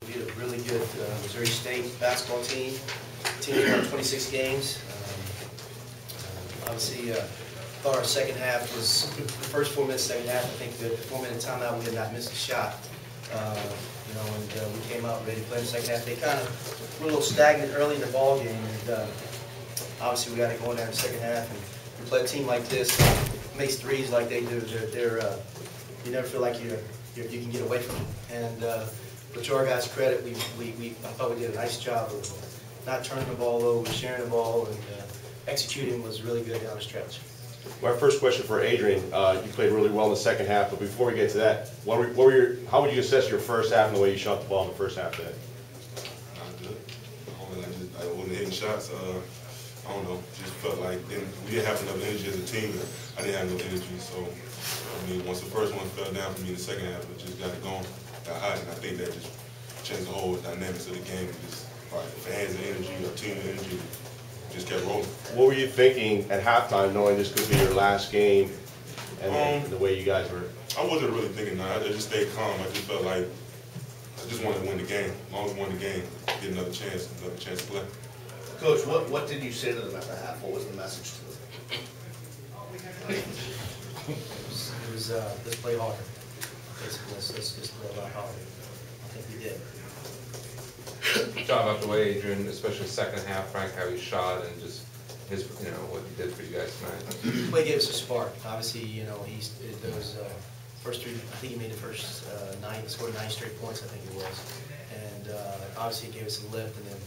We had a really good Missouri State basketball team. Team won 26 games. Obviously, thought our second half was, the first 4 minutes, second half, I think the 4-minute timeout, we had not missed a shot. And we came out ready to play in the second half. They kind of were a little stagnant early in the ball game, and obviously we got to go in there in the second half. And we play a team like this, makes threes like they do. You never feel like you can get away from them. And but to our guys' credit, I thought we did a nice job of not turning the ball over, sharing the ball, and executing was really good down the stretch. My first question for Adrian, you played really well in the second half, but before we get to that, how would you assess your first half and the way you shot the ball in the first half today? Not good. I wasn't hitting shots. I don't know, just felt like we didn't have enough energy as a team. I didn't have no energy, so I mean, once the first one fell down for me in the second half, it just got it going, got hot, and I think that just changed the whole dynamics of the game. Just fans and energy, or team energy, just kept rolling. What were you thinking at halftime, knowing this could be your last game, and the way you guys were? I wasn't really thinking that. I just stayed calm. I just felt like I just wanted to win the game. As long as we won the game, get another chance to play. Coach, what did you say to them at the half? What was the message to them? It was let's play harder. Basically, let's just play a lot harder. I think we did. Good job out the way, Adrian, especially second half, Frank, how he shot and just his, what he did for you guys tonight. Well, he gave us a spark. Obviously, those first three, I think he made the first 9, scored 9 straight points, I think it was. And obviously he gave us a lift, and then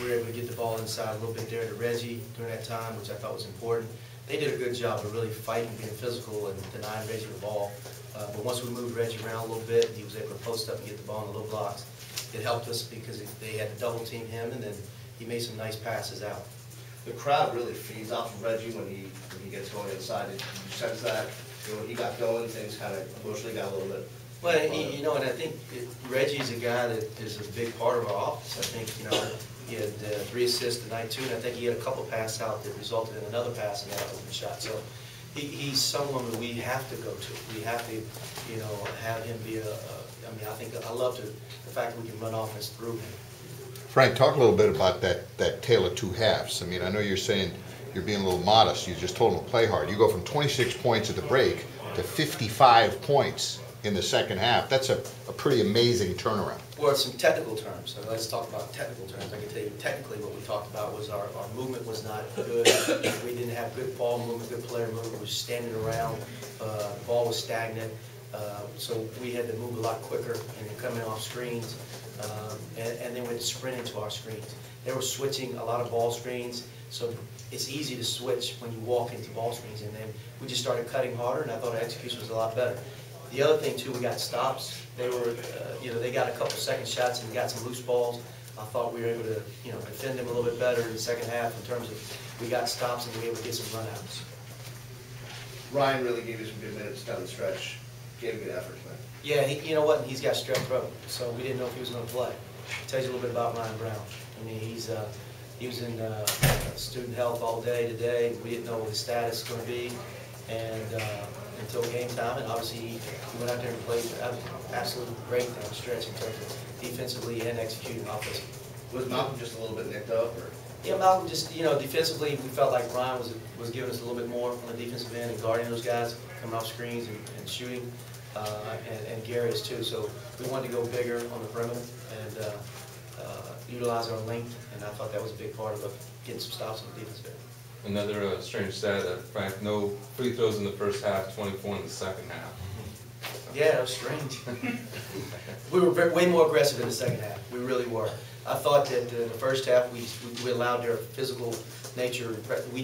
we were able to get the ball inside a little bit there to Reggie during that time, which I thought was important. They did a good job of really fighting, being physical, and denying Reggie the ball. But once we moved Reggie around a little bit, he was able to post up and get the ball in the low blocks. It helped us because they had to double team him, and then he made some nice passes out. The crowd really feeds off of Reggie when he gets going inside. Did you sense that when he got going, things kind of emotionally got a little bit? Well, and I think Reggie's a guy that is a big part of our offense. I think, he had 3 assists tonight too, and I think he had a couple passes out that resulted in another pass and that open shot. So he's someone that we have to go to. We have to, have him be I love the fact that we can run offense through him. Frank, talk a little bit about that tale of two halves. I mean, I know you're saying you're being a little modest. You just told them to play hard. You go from 26 points at the break to 55 points in the second half. That's a pretty amazing turnaround. Well, it's some technical terms. So let's talk about technical terms. I can tell you technically what we talked about was our movement was not good. We didn't have good ball movement, good player movement. We were standing around. The ball was stagnant. So we had to move a lot quicker and coming off screens. And then we'd sprint into our screens. They were switching a lot of ball screens. So it's easy to switch when you walk into ball screens. And then we just started cutting harder, and I thought our execution was a lot better. The other thing too, we got stops. They were, they got a couple second shots and got some loose balls. I thought we were able to, defend them a little bit better in the second half in terms of we got stops and we were able to get some runouts. Ryan really gave you some good minutes down the stretch. Gave a good effort tonight. Yeah, you know what? He's got strep throat, so we didn't know if he was going to play. It tells you a little bit about Ryan Brown. I mean, he was in student health all day today. We didn't know what his status was going to be, and until game time, and obviously he went out there and played absolutely great down the stretch in terms of defensively and executing offensively. Was Malcolm just a little bit nicked up, or? Yeah, Malcolm just, defensively, we felt like Ryan was giving us a little bit more on the defensive end and guarding those guys, coming off screens and shooting, and Gary is too. So we wanted to go bigger on the perimeter and utilize our length, and I thought that was a big part of getting some stops on the defensive end. Another strange stat, Frank, no free throws in the first half, 24 in the second half. Yeah, that was strange. We were way more aggressive in the second half. We really were. I thought that in the first half we allowed their physical nature. We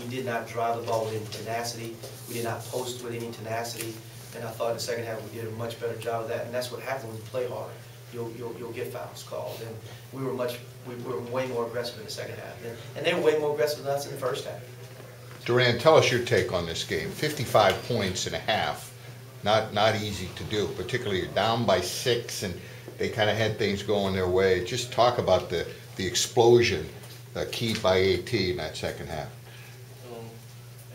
did not drive the ball with any tenacity. We did not post with any tenacity. And I thought in the second half we did a much better job of that. And that's what happens when you play hard. You'll get fouls called. And we were way more aggressive in the second half. And they were way more aggressive than us in the first half. Durand, tell us your take on this game. 55 points in a half. Not easy to do, particularly you're down by 6 and they kind of had things going their way. Just talk about the explosion keyed by AT in that second half.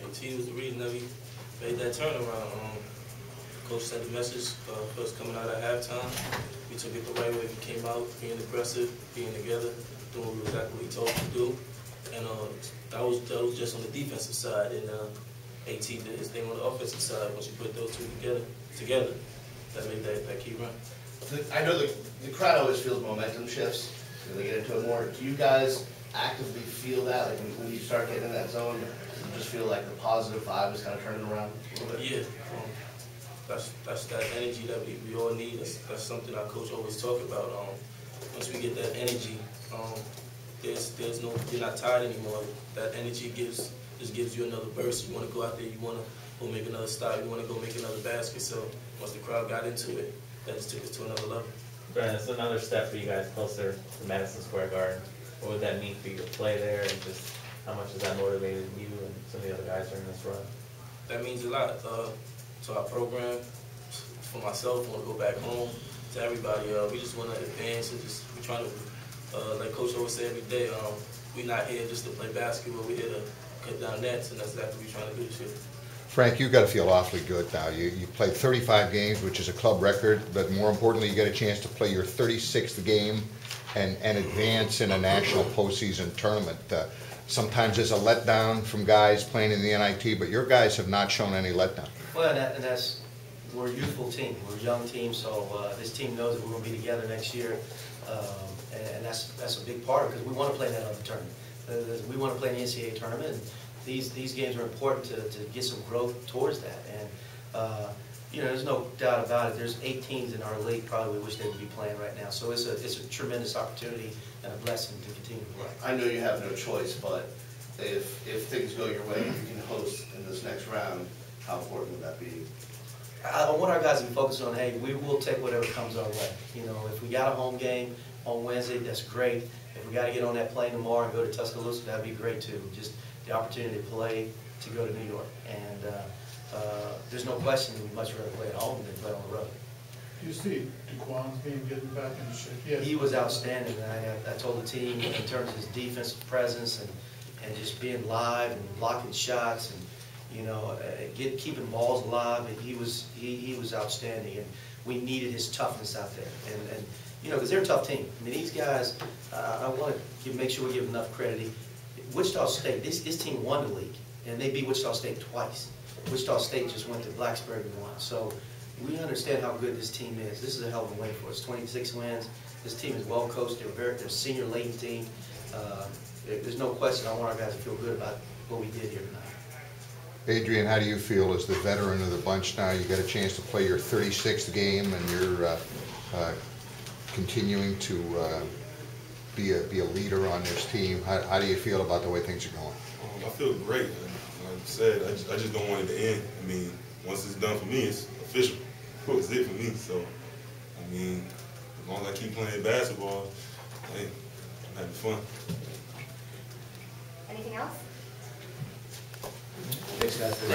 AT was the reason that we made that turnaround. Coach sent the message for us coming out at halftime. We took it the right way. We came out being aggressive, being together, doing exactly what we told us to do. And that was just on the defensive side. And AT did his thing on the offensive side. Once you put those two together, that made that key run. I know the crowd always feels momentum shifts. They get into it more. Do you guys actively feel that? Like when you start getting in that zone, you just feel like the positive vibe is kind of turning around a little bit? Yeah. That's that energy that we all need. That's something our coach always talk about. Once we get that energy, there's no, you're not tired anymore. That energy just gives you another burst. You want to go out there, you want to go make another stop, you want to go make another basket. So once the crowd got into it, that just took us to another level. Brandon, it's another step for you guys closer to Madison Square Garden. What would that mean for you to play there, and just how much has that motivated you and some of the other guys during this run? That means a lot to our program, for myself. I want to go back home, to everybody. We just want to advance and we're trying to, like Coach always say every day, we're not here just to play basketball. We're here to cut down nets, and that's exactly what we're trying to do this year. Frank, you've got to feel awfully good now. You played 35 games, which is a club record, but more importantly, you get a chance to play your 36th game and advance in a national postseason tournament. Sometimes there's a letdown from guys playing in the NIT, but your guys have not shown any letdown. Well, and that's, we're a youthful team, we're a young team, so this team knows that we're going to be together next year, and that's a big part of it, because we want to play in that other tournament. We want to play in the NCAA tournament, and these games are important to get some growth towards that. And you know, there's no doubt about it. There's 8 teams in our league probably wish they would be playing right now. So it's a tremendous opportunity and a blessing to continue to play. I know you have no choice, but if things go your way, you can host in this next round. How important would that be? I want our guys to be focused on, hey, we will take whatever comes our way. You know, if we got a home game on Wednesday, that's great. If we got to get on that plane tomorrow and go to Tuscaloosa, that'd be great too. Just the opportunity to play, to go to New York. And there's no question that we'd much rather play at home than play on the road. Do you see DeQuan's game getting back in shape? Yes. He was outstanding. I told the team in terms of his defensive presence and just being live and blocking shots and, you know, keeping balls alive. He was outstanding, and we needed his toughness out there. And you know, because they're a tough team. I mean, these guys, I want to make sure we give enough credit. Wichita State, this team won the league, and they beat Wichita State twice. Wichita State just went to Blacksburg and won. So we understand how good this team is. This is a hell of a win for us. 26 wins. This team is well coached. They're a senior laden team. There's no question. I want our guys to feel good about what we did here tonight. Adrian, how do you feel as the veteran of the bunch now? You got a chance to play your 36th game, and you're continuing to be a leader on this team. How do you feel about the way things are going? I feel great. Like I said, I just don't want it to end. I mean, once it's done for me, it's official. It's it for me. So, I mean, as long as I keep playing basketball, hey, I'm having fun. Anything else? Thanks, guys.